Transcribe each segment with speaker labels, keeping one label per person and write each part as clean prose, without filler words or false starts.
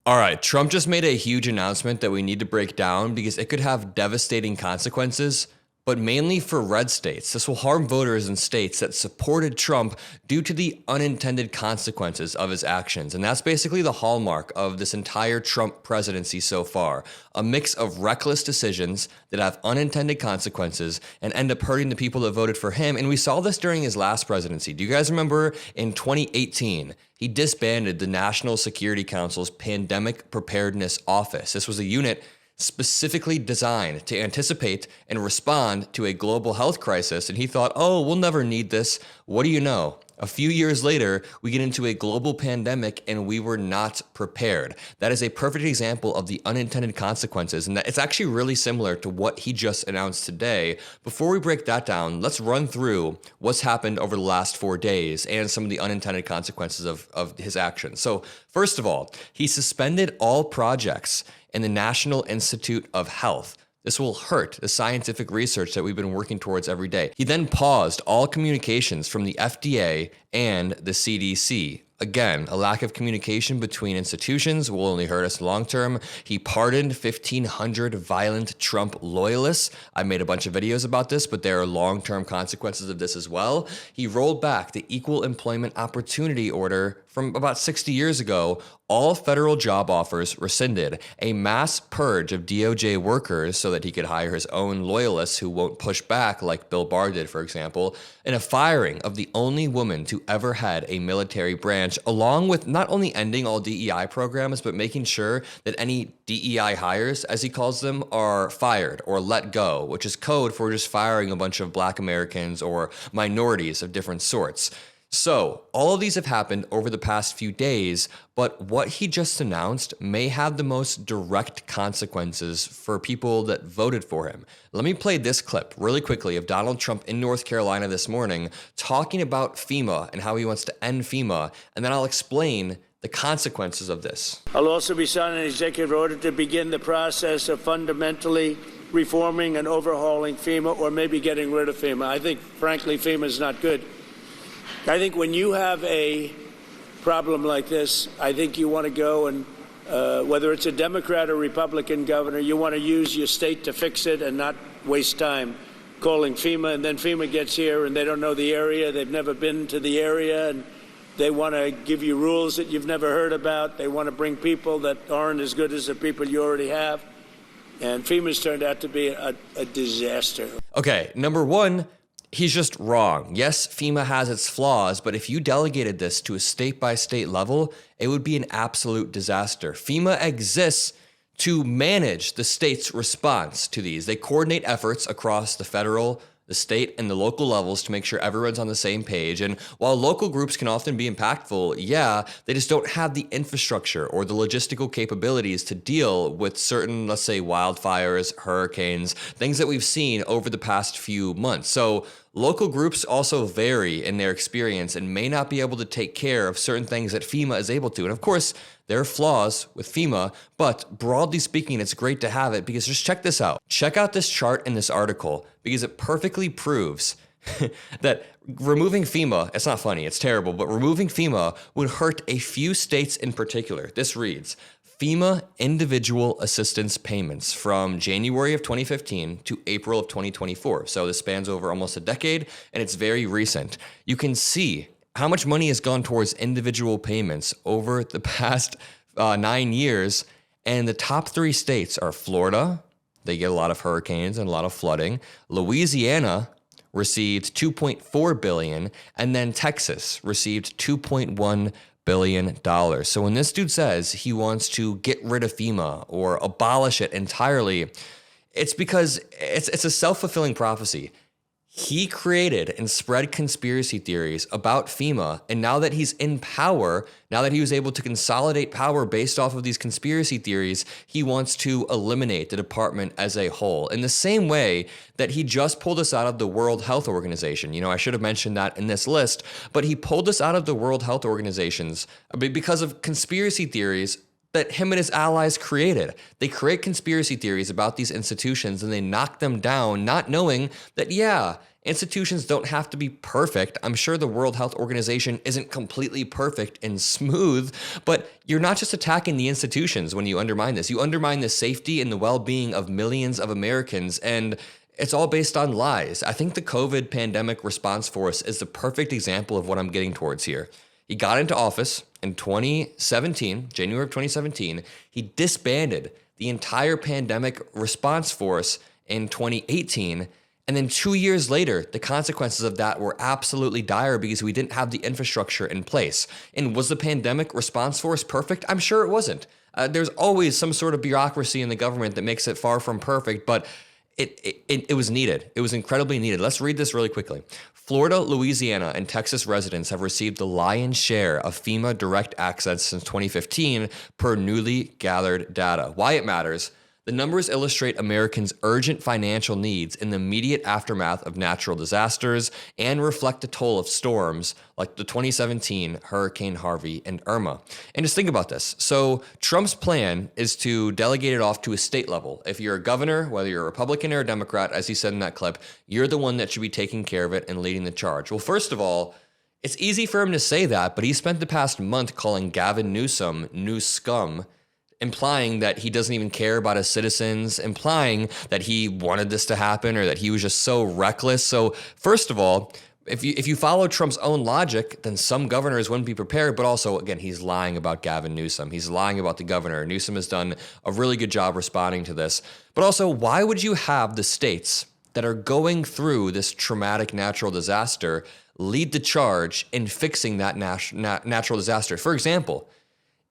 Speaker 1: All right, Trump just made a huge announcement that we need to break down because it could have devastating consequences, but mainly for red states. This will harm voters in states that supported Trump due to the unintended consequences of his actions. And that's basically the hallmark of this entire Trump presidency so far. A mix of reckless decisions that have unintended consequences and end up hurting the people that voted for him. And we saw this during his last presidency. Do you guys remember in 2018, he disbanded the National Security Council's Pandemic Preparedness Office. This was a unit specifically designed to anticipate and respond to a global health crisis. And he thought, oh, we'll never need this. What do you know? A few years later, we get into a global pandemic and we were not prepared. That is a perfect example of the unintended consequences. And it's actually really similar to what he just announced today. Before we break that down, let's run through what's happened over the last 4 days and some of the unintended consequences of his actions. So first of all, he suspended all projects in the National Institute of Health. This will hurt the scientific research that we've been working towards every day. He then paused all communications from the FDA and the CDC. Again, a lack of communication between institutions will only hurt us long term. He pardoned 1,500 violent Trump loyalists. I made a bunch of videos about this, but there are long-term consequences of this as well. He rolled back the Equal Employment Opportunity Order from about 60 years ago. All federal job offers rescinded, a mass purge of DOJ workers so that he could hire his own loyalists who won't push back like Bill Barr did, for example, and a firing of the only woman to ever head a military branch, along with not only ending all DEI programs, but making sure that any DEI hires, as he calls them, are fired or let go, which is code for just firing a bunch of Black Americans or minorities of different sorts. So all of these have happened over the past few days, but what he just announced may have the most direct consequences for people that voted for him. Let me play this clip really quickly of Donald Trump in North Carolina this morning talking about FEMA and how he wants to end FEMA, and then I'll explain the consequences of this.
Speaker 2: I'll also be signing an executive order to begin the process of fundamentally reforming and overhauling FEMA, or maybe getting rid of FEMA. I think, frankly, FEMA is not good. I think when you have a problem like this, I think you want to go and, whether it's a Democrat or Republican governor, you want to use your state to fix it and not waste time calling FEMA. And then FEMA gets here and they don't know the area. They've never been to the area, and they want to give you rules that you've never heard about. They want to bring people that aren't as good as the people you already have. And FEMA's turned out to be a disaster.
Speaker 1: Okay, number one, he's just wrong. Yes, FEMA has its flaws, but if you delegated this to a state-by-state level, it would be an absolute disaster. FEMA exists to manage the state's response to these. They coordinate efforts across the federal, the state, and the local levels to make sure everyone's on the same page. And while local groups can often be impactful, yeah, they just don't have the infrastructure or the logistical capabilities to deal with certain, let's say, wildfires, hurricanes, things that we've seen over the past few months. So local groups also vary in their experience and may not be able to take care of certain things that FEMA is able to. And of course, there are flaws with FEMA, but broadly speaking, it's great to have it because just check this out. Check out this chart in this article because it perfectly proves that removing FEMA, it's not funny, it's terrible, but removing FEMA would hurt a few states in particular. This reads, FEMA individual assistance payments from January of 2015 to April of 2024. So this spans over almost a decade and it's very recent. You can see how much money has gone towards individual payments over the past 9 years. And the top 3 states are Florida. They get a lot of hurricanes and a lot of flooding. Louisiana received $2.4 billion. And then Texas received $2.1 billion. So when this dude says he wants to get rid of FEMA or abolish it entirely, it's because it's a self-fulfilling prophecy. He created and spread conspiracy theories about FEMA, and now that he's in power, now that he was able to consolidate power based off of these conspiracy theories, he wants to eliminate the department as a whole. In the same way that he just pulled us out of the World Health Organization. You know, I should have mentioned that in this list, but he pulled us out of the World Health Organizations because of conspiracy theories that him and his allies created. They create conspiracy theories about these institutions and they knock them down, not knowing that, yeah, Institutions don't have to be perfect. I'm sure the World Health Organization isn't completely perfect and smooth, but you're not just attacking the institutions when you undermine this. You undermine the safety and the well-being of millions of Americans, and it's all based on lies. I think the COVID pandemic response force is the perfect example of what I'm getting towards here. He got into office in 2017, January of 2017. He disbanded the entire pandemic response force in 2018. And then 2 years later, the consequences of that were absolutely dire because we didn't have the infrastructure in place. And was the pandemic response force perfect? I'm sure it wasn't. There's always some sort of bureaucracy in the government that makes it far from perfect, but it was needed. It was incredibly needed. Let's read this really quickly. Florida, Louisiana, and Texas residents have received the lion's share of FEMA direct access since 2015 per newly gathered data. Why it matters. The numbers illustrate Americans' urgent financial needs in the immediate aftermath of natural disasters and reflect the toll of storms like the 2017 Hurricane Harvey and Irma. And just think about this. So Trump's plan is to delegate it off to a state level. If you're a governor, whether you're a Republican or a Democrat, as he said in that clip, you're the one that should be taking care of it and leading the charge. Well, first of all, it's easy for him to say that, but he spent the past month calling Gavin Newsom new scum, implying that he doesn't even care about his citizens, implying that he wanted this to happen or that he was just so reckless. So first of all, if you follow Trump's own logic, then some governors wouldn't be prepared. But also, again, he's lying about Gavin Newsom. He's lying about the governor. Newsom has done a really good job responding to this. But also, why would you have the states that are going through this traumatic natural disaster lead the charge in fixing that natural disaster? For example,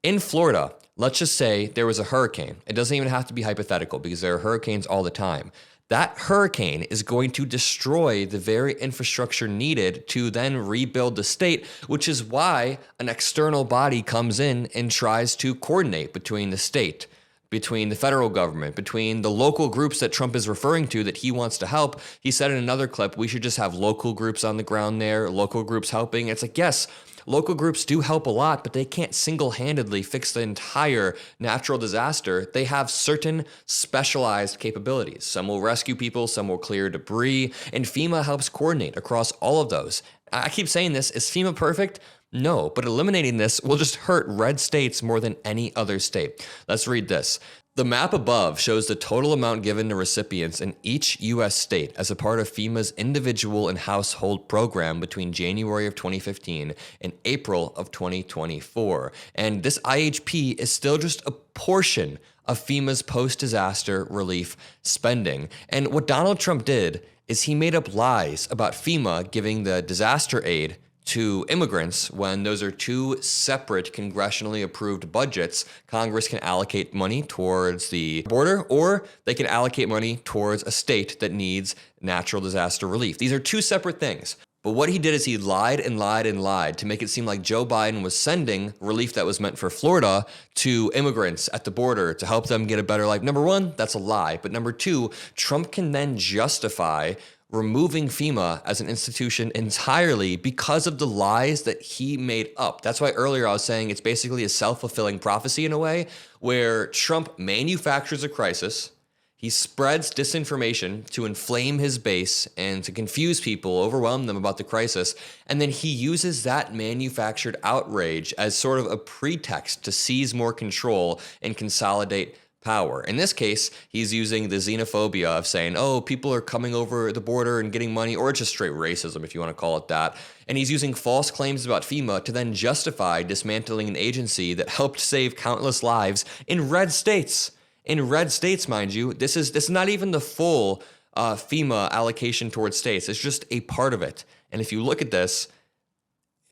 Speaker 1: in Florida, let's just say there was a hurricane. It doesn't even have to be hypothetical because there are hurricanes all the time. That hurricane is going to destroy the very infrastructure needed to then rebuild the state, which is why an external body comes in and tries to coordinate between the state, between the federal government, between the local groups that Trump is referring to that he wants to help. He said in another clip, we should just have local groups on the ground there, local groups helping. It's like, yes, local groups do help a lot, but they can't single-handedly fix the entire natural disaster. They have certain specialized capabilities. Some will rescue people, some will clear debris, and FEMA helps coordinate across all of those. I keep saying this, is FEMA perfect? No, but eliminating this will just hurt red states more than any other state. Let's read this. The map above shows the total amount given to recipients in each U.S. state as a part of FEMA's individual and household program between January of 2015 and April of 2024. And this IHP is still just a portion of FEMA's post-disaster relief spending. And what Donald Trump did is he made up lies about FEMA giving the disaster aid to immigrants when those are two separate congressionally approved budgets. Congress can allocate money towards the border, or they can allocate money towards a state that needs natural disaster relief. These are two separate things. But what he did is he lied and lied and lied to make it seem like Joe Biden was sending relief that was meant for Florida to immigrants at the border to help them get a better life. Number one, that's a lie. But number two, Trump can then justify removing FEMA as an institution entirely because of the lies that he made up. That's why earlier I was saying it's basically a self-fulfilling prophecy in a way, where Trump manufactures a crisis, he spreads disinformation to inflame his base and to confuse people, overwhelm them about the crisis, and then he uses that manufactured outrage as sort of a pretext to seize more control and consolidate power. In this case, he's using the xenophobia of saying, oh, people are coming over the border and getting money, or just straight racism, if you want to call it that. And he's using false claims about FEMA to then justify dismantling an agency that helped save countless lives in red states. In red states, mind you, this is not even the full FEMA allocation towards states. It's just a part of it. And if you look at this,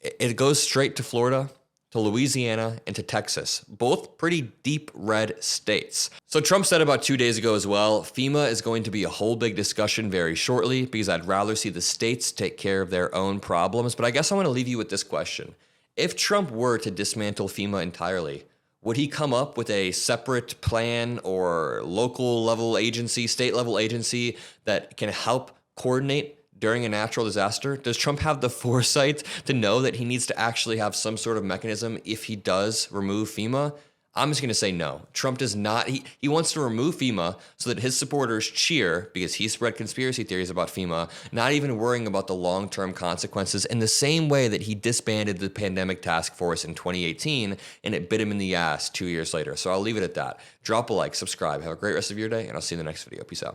Speaker 1: it goes straight to Florida, to Louisiana, and to Texas, both pretty deep red states. So Trump said about 2 days ago as well, FEMA is going to be a whole big discussion very shortly because I'd rather see the states take care of their own problems. But I guess I want to leave you with this question. If Trump were to dismantle FEMA entirely, would he come up with a separate plan or local level agency, state level agency that can help coordinate during a natural disaster? Does Trump have the foresight to know that he needs to actually have some sort of mechanism if he does remove FEMA? I'm just going to say no. Trump does not. He wants to remove FEMA so that his supporters cheer because he spread conspiracy theories about FEMA, not even worrying about the long-term consequences in the same way that he disbanded the pandemic task force in 2018 and it bit him in the ass 2 years later. So I'll leave it at that. Drop a like, subscribe. Have a great rest of your day, and I'll see you in the next video. Peace out.